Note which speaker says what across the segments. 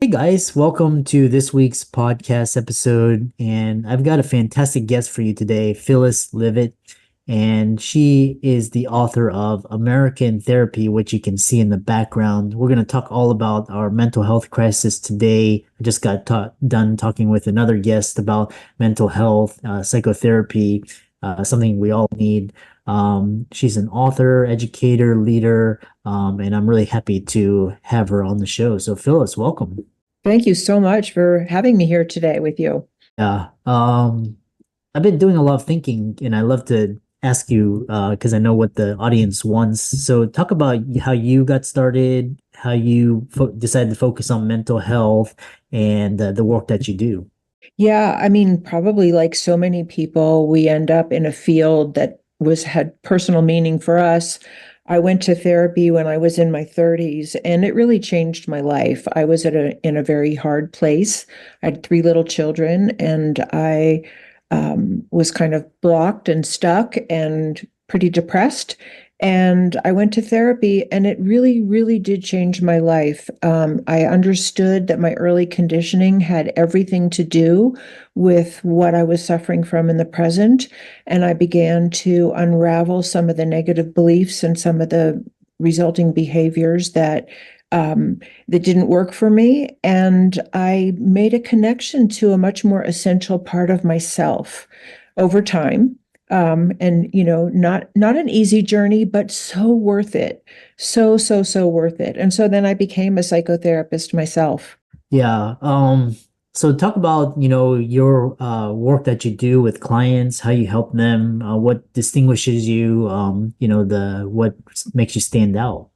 Speaker 1: Hey guys, welcome to this week's podcast episode. And I've got a fantastic guest for you today, Phyllis Leavitt. And she is the author of American Therapy, which you can see in the background. We're going to talk all about our mental health crisis today. I just got done talking with another guest about mental health, psychotherapy, something we all need. She's an author, educator, leader, and I'm really happy to have her on the show. So, Phyllis, welcome.
Speaker 2: Thank you so much for having me here today with you.
Speaker 1: Yeah. I've been doing a lot of thinking and I love to ask you because I know what the audience wants. So talk about how you got started, how you decided to focus on mental health and the work that you do.
Speaker 2: Yeah, I mean, probably like so many people, we end up in a field that was had personal meaning for us. I went to therapy when I was in my 30s, and it really changed my life. I was in a very hard place. I had three little children, and I was kind of blocked and stuck and pretty depressed. And I went to therapy, and it really, really did change my life. I understood that my early conditioning had everything to do with what I was suffering from in the present. And I began to unravel some of the negative beliefs and some of the resulting behaviors that didn't work for me. And I made a connection to a much more essential part of myself over time. And not an easy journey, but so worth it. So worth it. And so then I became a psychotherapist myself.
Speaker 1: Yeah. So talk about, your work that you do with clients, how you help them, what distinguishes you, the what makes you stand out.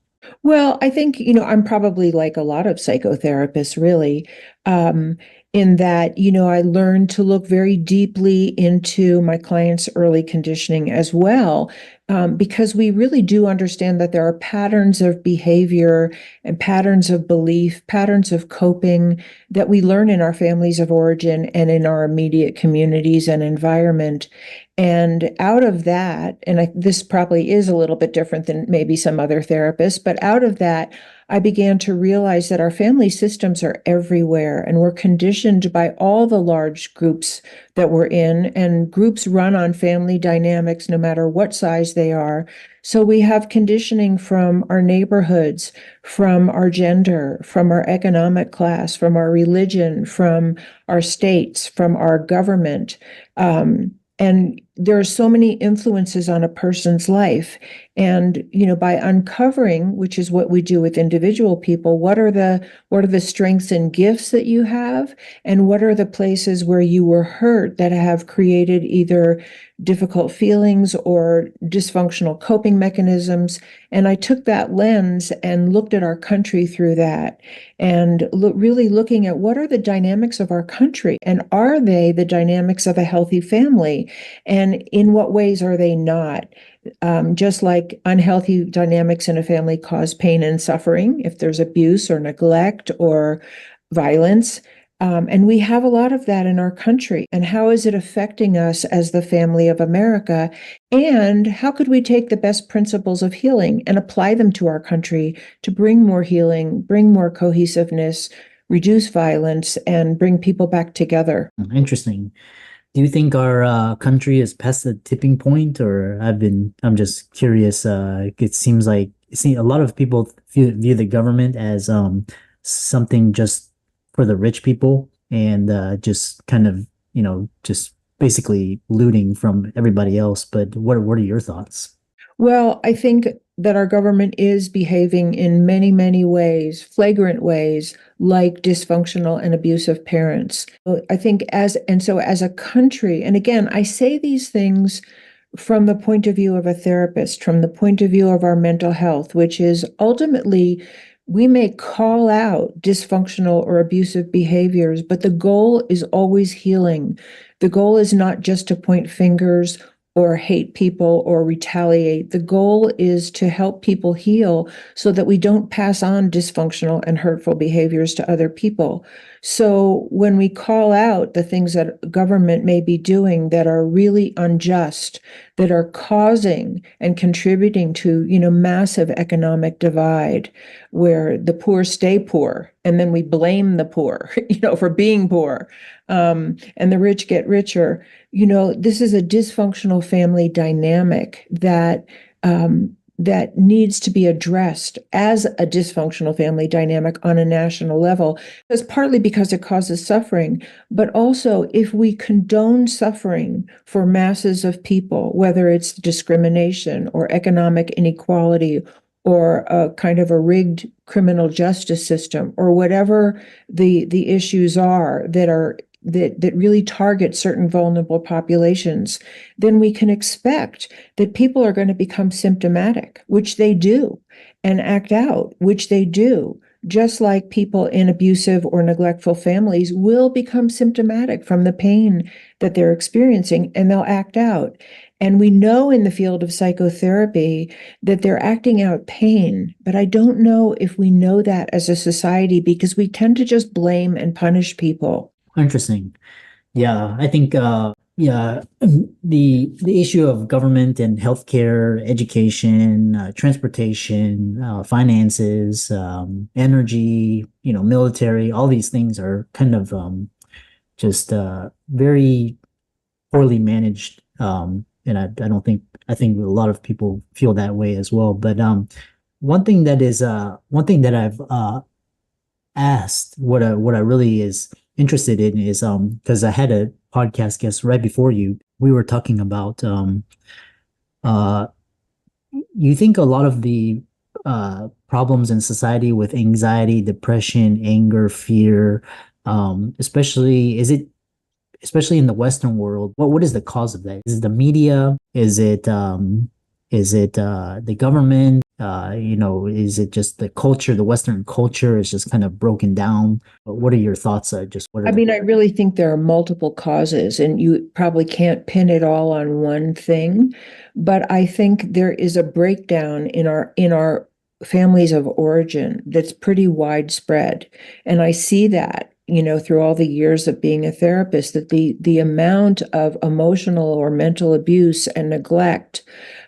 Speaker 2: Well, I think, I'm probably like a lot of psychotherapists, really, um, in that, I learned to look very deeply into my clients' early conditioning as well, because we really do understand that there are patterns of behavior and patterns of belief, patterns of coping that we learn in our families of origin and in our immediate communities and environment. And out of that, and this probably is a little bit different than maybe some other therapists, but out of that, I began to realize that our family systems are everywhere and we're conditioned by all the large groups that we're in, and groups run on family dynamics no matter what size they are. So we have conditioning from our neighborhoods, from our gender, from our economic class, from our religion, from our states, from our government. And there are so many influences on a person's life. And, by uncovering, which is what we do with individual people, what are the strengths and gifts that you have? And what are the places where you were hurt that have created either difficult feelings or dysfunctional coping mechanisms? And I took that lens and looked at our country through that and really looking at what are the dynamics of our country, and are they the dynamics of a healthy family? And in what ways are they not? Just like unhealthy dynamics in a family cause pain and suffering if there's abuse or neglect or violence. And we have a lot of that in our country. And how is it affecting us as the family of America? And how could we take the best principles of healing and apply them to our country to bring more healing, bring more cohesiveness, reduce violence, and bring people back together?
Speaker 1: Interesting. Do you think our country is past the tipping point, or I'm just curious. It seems like a lot of people view the government as something just for the rich people and just kind of, just basically looting from everybody else. But what are your thoughts?
Speaker 2: Well, I think that our government is behaving in many, many ways, flagrant ways, like dysfunctional and abusive parents. I think as a country, and again, I say these things from the point of view of a therapist, from the point of view of our mental health, which is ultimately we may call out dysfunctional or abusive behaviors, but the goal is always healing. The goal is not just to point fingers or hate people or retaliate. The goal is to help people heal so that we don't pass on dysfunctional and hurtful behaviors to other people. So when we call out the things that government may be doing that are really unjust, that are causing and contributing to, massive economic divide where the poor stay poor and then we blame the poor, for being poor, and the rich get richer. This is a dysfunctional family dynamic that needs to be addressed as a dysfunctional family dynamic on a national level. It's partly because it causes suffering, but also if we condone suffering for masses of people, whether it's discrimination or economic inequality or a kind of a rigged criminal justice system or whatever the issues are that really target certain vulnerable populations, then we can expect that people are going to become symptomatic, which they do, and act out, which they do, just like people in abusive or neglectful families will become symptomatic from the pain that they're experiencing, and they'll act out. And we know in the field of psychotherapy that they're acting out pain, but I don't know if we know that as a society because we tend to just blame and punish people.
Speaker 1: Interesting. Yeah, I think yeah, the issue of government and healthcare, education, transportation, finances, energy, military, all these things are kind of just very poorly managed. And I don't think I think a lot of people feel that way as well. But one thing that I've asked, what I really is interested in is because I had a podcast guest right before you. We were talking about uh you think a lot of the problems in society with anxiety, depression, anger, fear, especially in the Western world, what is the cause of that? Is it the media? Is it the government? Is it just the culture, the Western culture is just kind of broken down? What are your thoughts? Just what are
Speaker 2: I
Speaker 1: the
Speaker 2: mean, I really think there are multiple causes, and you probably can't pin it all on one thing, but I think there is a breakdown in our families of origin that's pretty widespread. And I see that, through all the years of being a therapist, that the amount of emotional or mental abuse and neglect,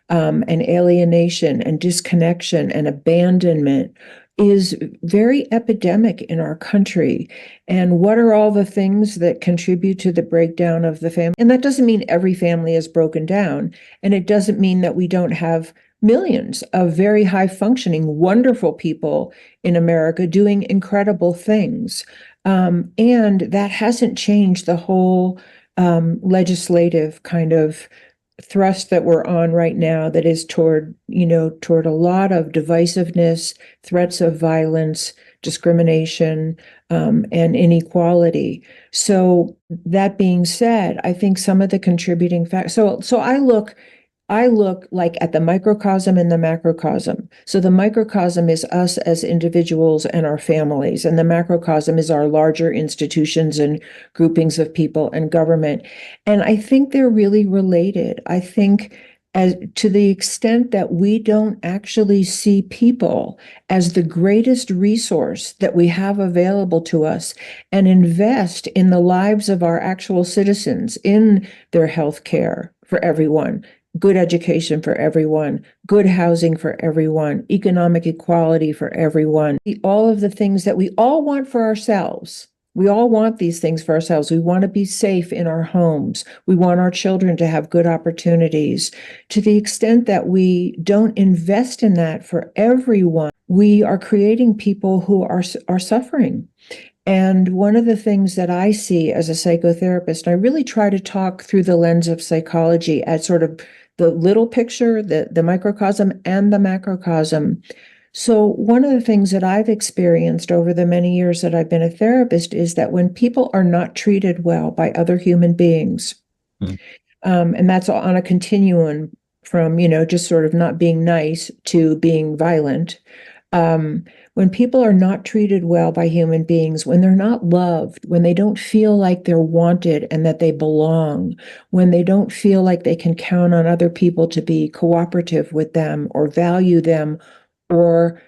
Speaker 2: and alienation and disconnection and abandonment is very epidemic in our country. And what are all the things that contribute to the breakdown of the family? And that doesn't mean every family is broken down. And it doesn't mean that we don't have millions of very high functioning, wonderful people in America doing incredible things. And that hasn't changed the whole legislative kind of thrust that we're on right now that is toward a lot of divisiveness, threats of violence, discrimination, and inequality. So that being said, I think some of the contributing factors. So I look like at the microcosm and the macrocosm. So the microcosm is us as individuals and our families, and the macrocosm is our larger institutions and groupings of people and government. And I think they're really related. I think as to the extent that we don't actually see people as the greatest resource that we have available to us and invest in the lives of our actual citizens, in their health care for everyone, good education for everyone, good housing for everyone, economic equality for everyone, all of the things that we all want for ourselves. We all want these things for ourselves. We want to be safe in our homes. We want our children to have good opportunities. To the extent that we don't invest in that for everyone, we are creating people who are suffering. And one of the things that I see as a psychotherapist, I really try to talk through the lens of psychology at sort of the little picture, the microcosm and the macrocosm. So one of the things that I've experienced over the many years that I've been a therapist is that when people are not treated well by other human beings,
Speaker 1: Mm.
Speaker 2: And that's on a continuum from, just sort of not being nice to being violent. When people are not treated well by human beings, when they're not loved, when they don't feel like they're wanted and that they belong, when they don't feel like they can count on other people to be cooperative with them or value them or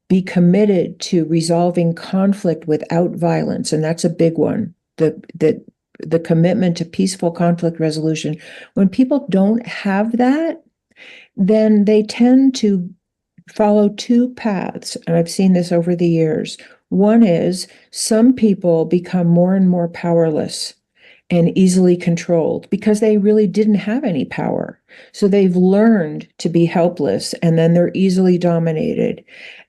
Speaker 2: be committed to resolving conflict without violence, and that's a big one. The commitment to peaceful conflict resolution. When people don't have that, then they tend to follow two paths, and I've seen this over the years. One is some people become more and more powerless and easily controlled because they really didn't have any power. So they've learned to be helpless and then they're easily dominated.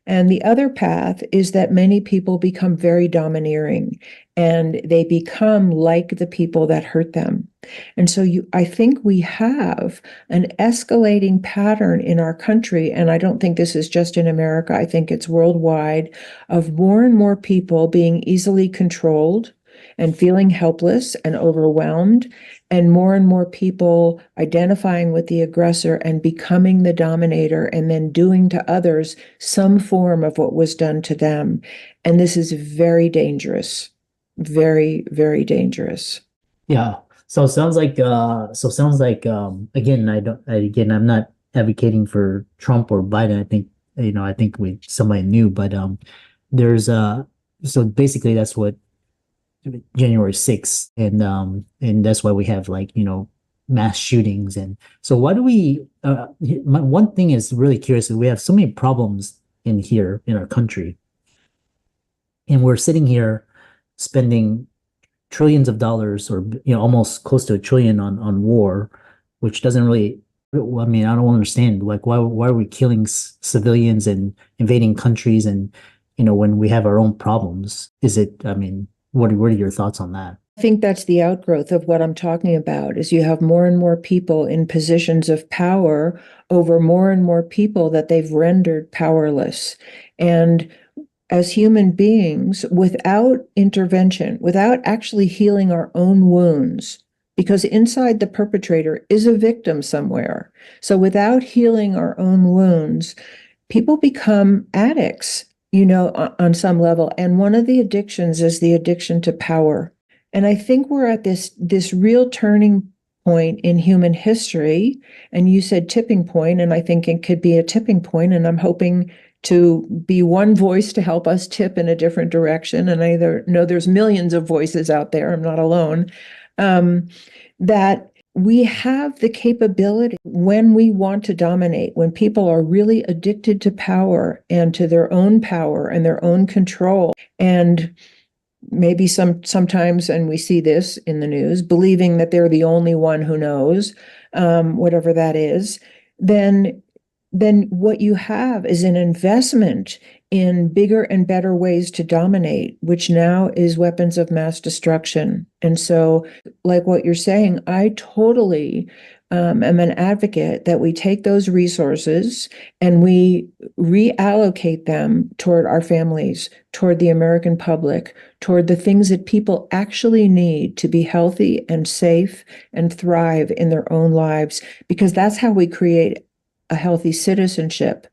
Speaker 2: And the other path is that many people become very domineering and they become like the people that hurt them. And so I think we have an escalating pattern in our country, and I don't think this is just in America, I think it's worldwide, of more and more people being easily controlled and feeling helpless and overwhelmed, and more people identifying with the aggressor and becoming the dominator and then doing to others some form of what was done to them. And this is very dangerous, very, very dangerous.
Speaker 1: Yeah. So again, again, I'm not advocating for Trump or Biden. I think we somebody new, but there's so basically that's what January 6th, and that's why we have like, mass shootings. And so why do one thing is really curious is we have so many problems in here in our country, and we're sitting here spending trillions of dollars, or almost close to a trillion on war, which doesn't really, I mean, I don't understand, like, why are we killing civilians and invading countries, and when we have our own problems? I mean, what are your thoughts on that?
Speaker 2: I think that's the outgrowth of what I'm talking about, is you have more and more people in positions of power over more and more people that they've rendered powerless. And as human beings, without intervention, without actually healing our own wounds, because inside the perpetrator is a victim somewhere. So without healing our own wounds, people become addicts, on some level. And one of the addictions is the addiction to power. And I think we're at this real turning point in human history. And you said tipping point, and I think it could be a tipping point, and I'm hoping to be one voice to help us tip in a different direction. And I know there's millions of voices out there, I'm not alone, that we have the capability, when we want to dominate, when people are really addicted to power and to their own power and their own control, and maybe sometimes, and we see this in the news, believing that they're the only one who knows, whatever that is, then what you have is an investment in bigger and better ways to dominate, which now is weapons of mass destruction. And so, like what you're saying, I totally am an advocate that we take those resources and we reallocate them toward our families, toward the American public, toward the things that people actually need to be healthy and safe and thrive in their own lives, because that's how we create a healthy citizenship.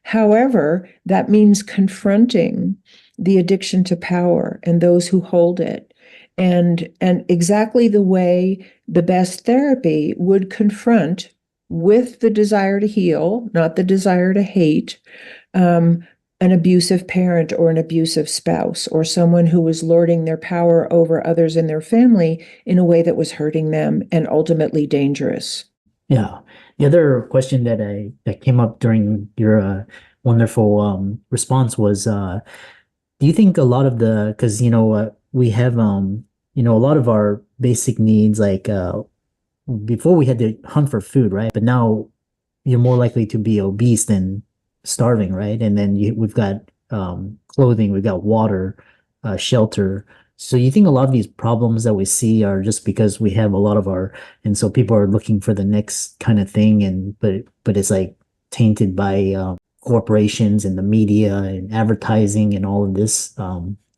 Speaker 2: However, that means confronting the addiction to power and those who hold it. And exactly the way the best therapy would confront, with the desire to heal, not the desire to hate, an abusive parent or an abusive spouse, or someone who was lording their power over others in their family in a way that was hurting them and ultimately dangerous.
Speaker 1: Yeah. The other question that came up during your wonderful response was, do you think a lot of because we have a lot of our basic needs, like before we had to hunt for food, right? But now you're more likely to be obese than starving, right? And then we've got clothing, we've got water, shelter. So you think a lot of these problems that we see are just because we have a lot of and so people are looking for the next kind of thing, but it's like tainted by corporations and the media and advertising and all of this.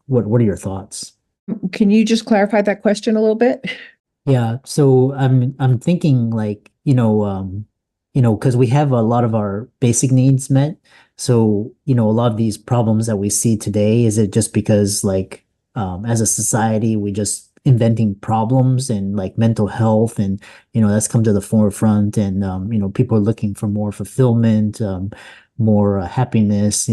Speaker 1: What are your thoughts?
Speaker 2: Can you just clarify that question a little bit?
Speaker 1: Yeah, so I'm thinking, like, because we have a lot of our basic needs met. So, a lot of these problems that we see today, is it just because, like, as a society, we just inventing problems, and like mental health, and that's come to the forefront, and people are looking for more fulfillment, more happiness,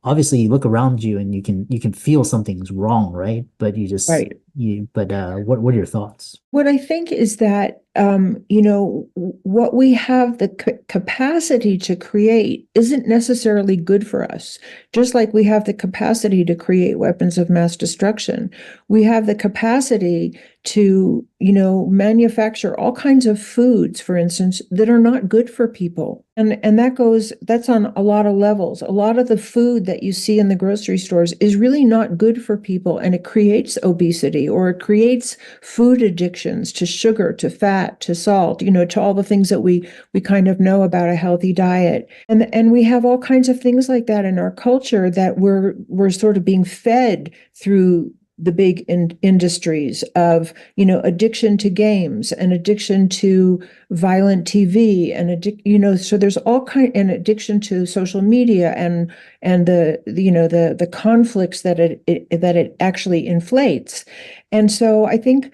Speaker 1: obviously you look around you and you can feel something's wrong, right? But
Speaker 2: Right.
Speaker 1: what are your thoughts?
Speaker 2: What I think is that what we have the capacity to create isn't necessarily good for us. Just like we have the capacity to create weapons of mass destruction, we have the capacity to, manufacture all kinds of foods, for instance, that are not good for people. And that's on a lot of levels. A lot of the food that you see in the grocery stores is really not good for people, and it creates obesity, or it creates food addictions to sugar, to fat, to salt, to all the things that we kind of know about a healthy diet. And we have all kinds of things like that in our culture that we're sort of being fed through the big industries of, addiction to games and addiction to violent TV and so there's all kind and addiction to social media and the conflicts that it actually inflates. And so I think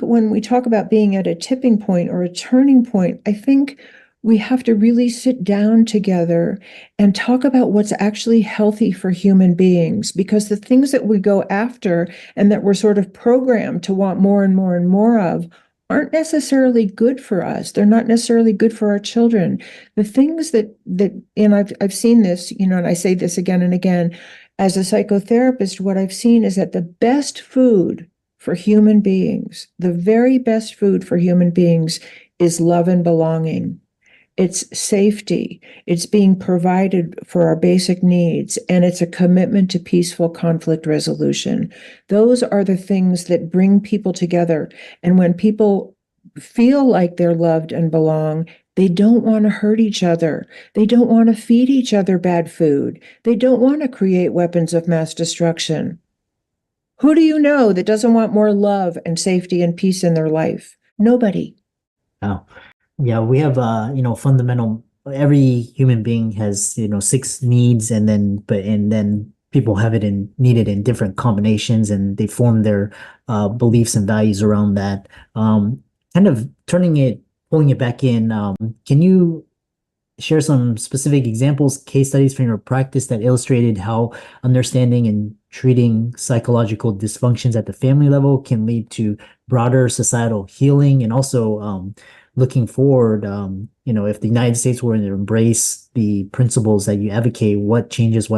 Speaker 2: when we talk about being at a tipping point or a turning point, I think we have to really sit down together and talk about what's actually healthy for human beings, because the things that we go after and that we're sort of programmed to want more and more and more of aren't necessarily good for us. They're not necessarily good for our children. The things that and I've seen this, and I say this again and again, as a psychotherapist, what I've seen is that the best food for human beings, the very best food for human beings, is love and belonging. It's safety. It's being provided for our basic needs, and it's a commitment to peaceful conflict resolution. Those are the things that bring people together. And when people feel like they're loved and belong, they don't want to hurt each other. They don't want to feed each other bad food. They don't want to create weapons of mass destruction. Who do you know that doesn't want more love and safety and peace in their life? Nobody.
Speaker 1: Wow. Yeah, we have fundamental, every human being has, six needs, and then people have need it in different combinations, and they form their beliefs and values around that. Kind of pulling it back in, can you share some specific examples, case studies from your practice that illustrated how understanding and treating psychological dysfunctions at the family level can lead to broader societal healing? And also, looking forward, if the United States were to embrace the principles that you advocate, what changes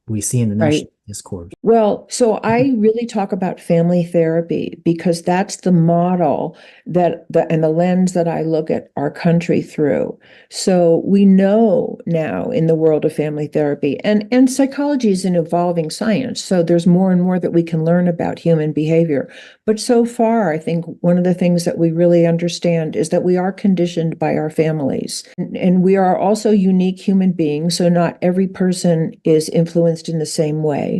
Speaker 1: we see in the
Speaker 2: Right.
Speaker 1: national discourse?
Speaker 2: Well, so I really talk about family therapy because that's the model and the lens that I look at our country through. So we know now in the world of family therapy, and psychology is an evolving science. So there's more and more that we can learn about human behavior. But so far, I think one of the things that we really understand is that we are conditioned by our families. And we are also unique human beings. So not every person is influenced in the same way.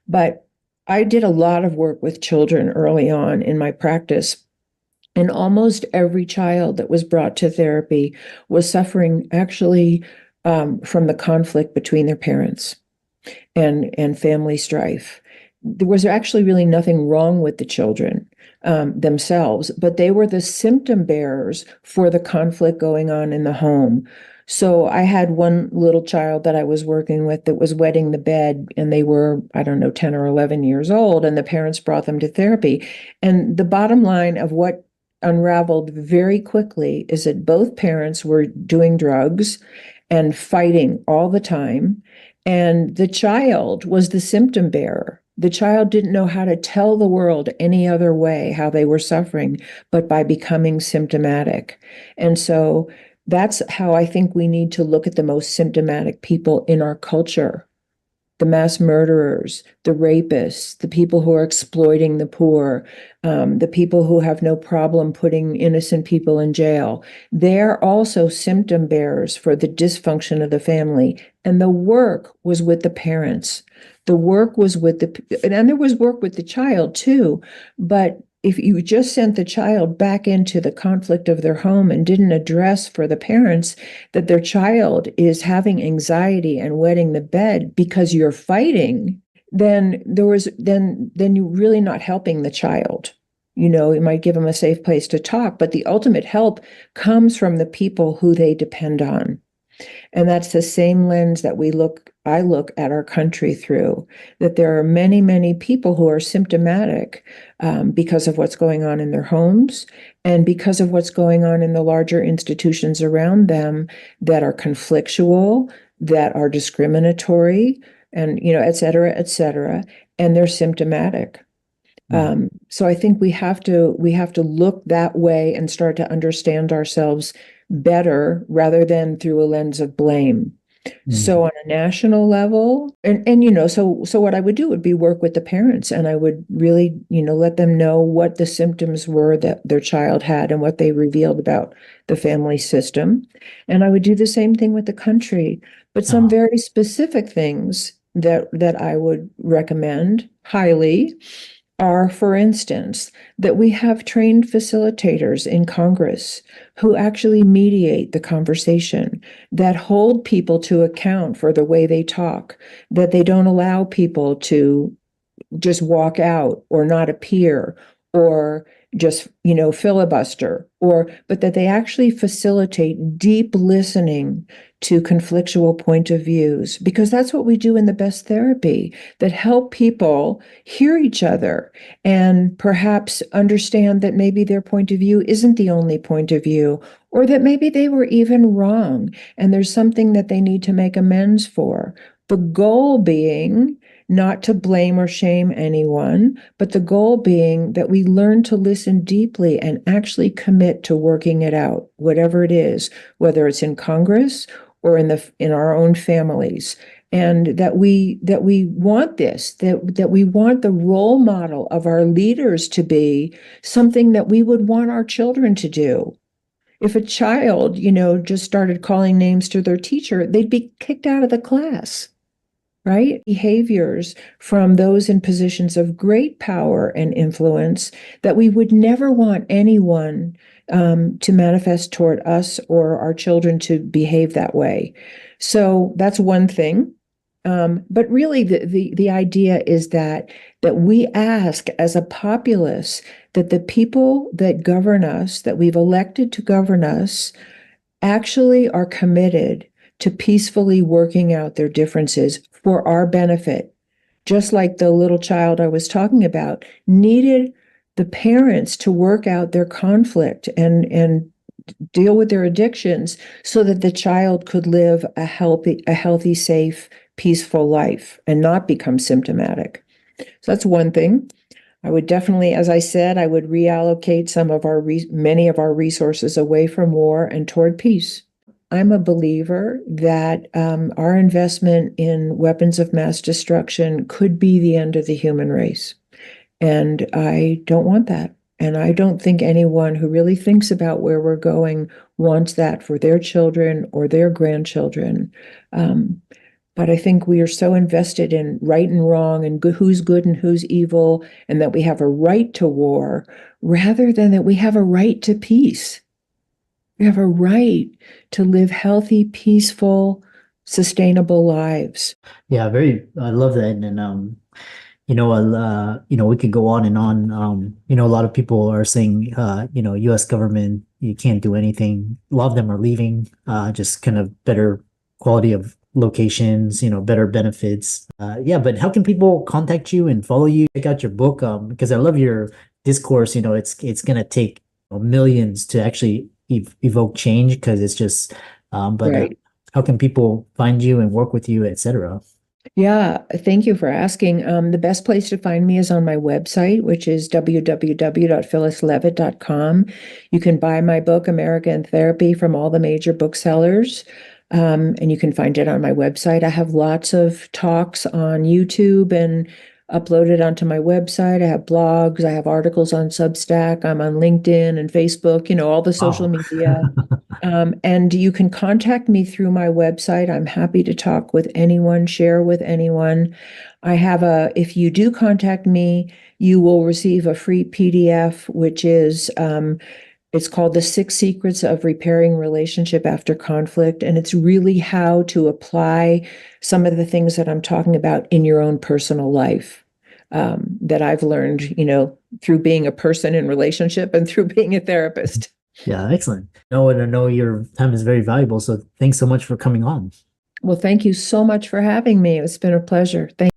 Speaker 2: But I did a lot of work with children early on in my practice, and almost every child that was brought to therapy was suffering actually from the conflict between their parents and family strife. There was actually really nothing wrong with the children themselves, but they were the symptom bearers for the conflict going on in the home. So I had one little child that I was working with that was wetting the bed, and they were, I don't know, 10 or 11 years old, and the parents brought them to therapy. And the bottom line of what unraveled very quickly is that both parents were doing drugs and fighting all the time, and the child was the symptom bearer. The child didn't know how to tell the world any other way how they were suffering, but by becoming symptomatic. And so that's how I think we need to look at the most symptomatic people in our culture: the mass murderers, the rapists, the people who are exploiting the poor, the people who have no problem putting innocent people in jail. They're also symptom bearers for the dysfunction of the family. And the work was with the parents. The work was with and there was work with the child too. But if you just sent the child back into the conflict of their home and didn't address for the parents that their child is having anxiety and wetting the bed because you're fighting, then you're really not helping the child. You might give them a safe place to talk, but the ultimate help comes from the people who they depend on. And that's the same lens that we look I look at our country through, that there are many, many people who are symptomatic because of what's going on in their homes and because of what's going on in the larger institutions around them that are conflictual, that are discriminatory, and, et cetera, and they're symptomatic.
Speaker 1: Mm,
Speaker 2: So I think we have to look that way and start to understand ourselves better rather than through a lens of blame. So
Speaker 1: mm,
Speaker 2: on a national level, so what I would do would be work with the parents, and I would really, let them know what the symptoms were that their child had and what they revealed about the family system. And I would do the same thing with the country, but some
Speaker 1: uh,
Speaker 2: very specific things that I would recommend highly are, for instance, that we have trained facilitators in Congress who actually mediate the conversation, that hold people to account for the way they talk, that they don't allow people to just walk out or not appear or just filibuster, but that they actually facilitate deep listening to conflictual point of views, because that's what we do in the best therapy, that help people hear each other and perhaps understand that maybe their point of view isn't the only point of view, or that maybe they were even wrong and there's something that they need to make amends for, the goal being not to blame or shame anyone, but the goal being that we learn to listen deeply and actually commit to working it out, whatever it is, whether it's in Congress or in our own families. And that we want this, that we want the role model of our leaders to be something that we would want our children to do. If a child, just started calling names to their teacher, they'd be kicked out of the class, right? Behaviors from those in positions of great power and influence that we would never want anyone to manifest toward us or our children to behave that way. So that's one thing. But really, the idea is that we ask as a populace that the people that govern us, that we've elected to govern us, actually are committed to peacefully working out their differences for our benefit. Just like the little child I was talking about needed the parents to work out their conflict and deal with their addictions so that the child could live a healthy, safe, peaceful life and not become symptomatic. So that's one thing. I would definitely, as I said, I would reallocate many of our resources away from war and toward peace. I'm a believer that our investment in weapons of mass destruction could be the end of the human race. And I don't want that. And I don't think anyone who really thinks about where we're going wants that for their children or their grandchildren. Um, but I think we are so invested in right and wrong and who's good and who's evil, and that we have a right to war rather than that we have a right to peace. We have a right to live healthy, peaceful, sustainable lives.
Speaker 1: yeah, I love that. And, we could go on and on. A lot of people are saying, US government, you can't do anything. A lot of them are leaving, just kind of better quality of locations, better benefits. Yeah, but how can people contact you and follow you? Check out your book, because I love your discourse. It's gonna take millions to actually evoke change because it's just, but
Speaker 2: Right.
Speaker 1: how can people find you and work with you, etc.?
Speaker 2: Yeah, thank you for asking. The best place to find me is on my website, which is www.phyllisleavitt.com. You can buy my book, American Therapy, from all the major booksellers, and you can find it on my website. I have lots of talks on YouTube and uploaded onto my website. I have blogs, I have articles on Substack, I'm on LinkedIn and Facebook, all the social
Speaker 1: Wow.
Speaker 2: media. And you can contact me through my website. I'm happy to talk with anyone, share with anyone. If you do contact me, you will receive a free PDF, which is, it's called The Six Secrets of Repairing Relationship After Conflict. And it's really how to apply some of the things that I'm talking about in your own personal life, that I've learned, through being a person in relationship and through being a therapist.
Speaker 1: Yeah, excellent. No, and I know your time is very valuable, so thanks so much for coming on.
Speaker 2: Well, thank you so much for having me. It's been a pleasure. Thank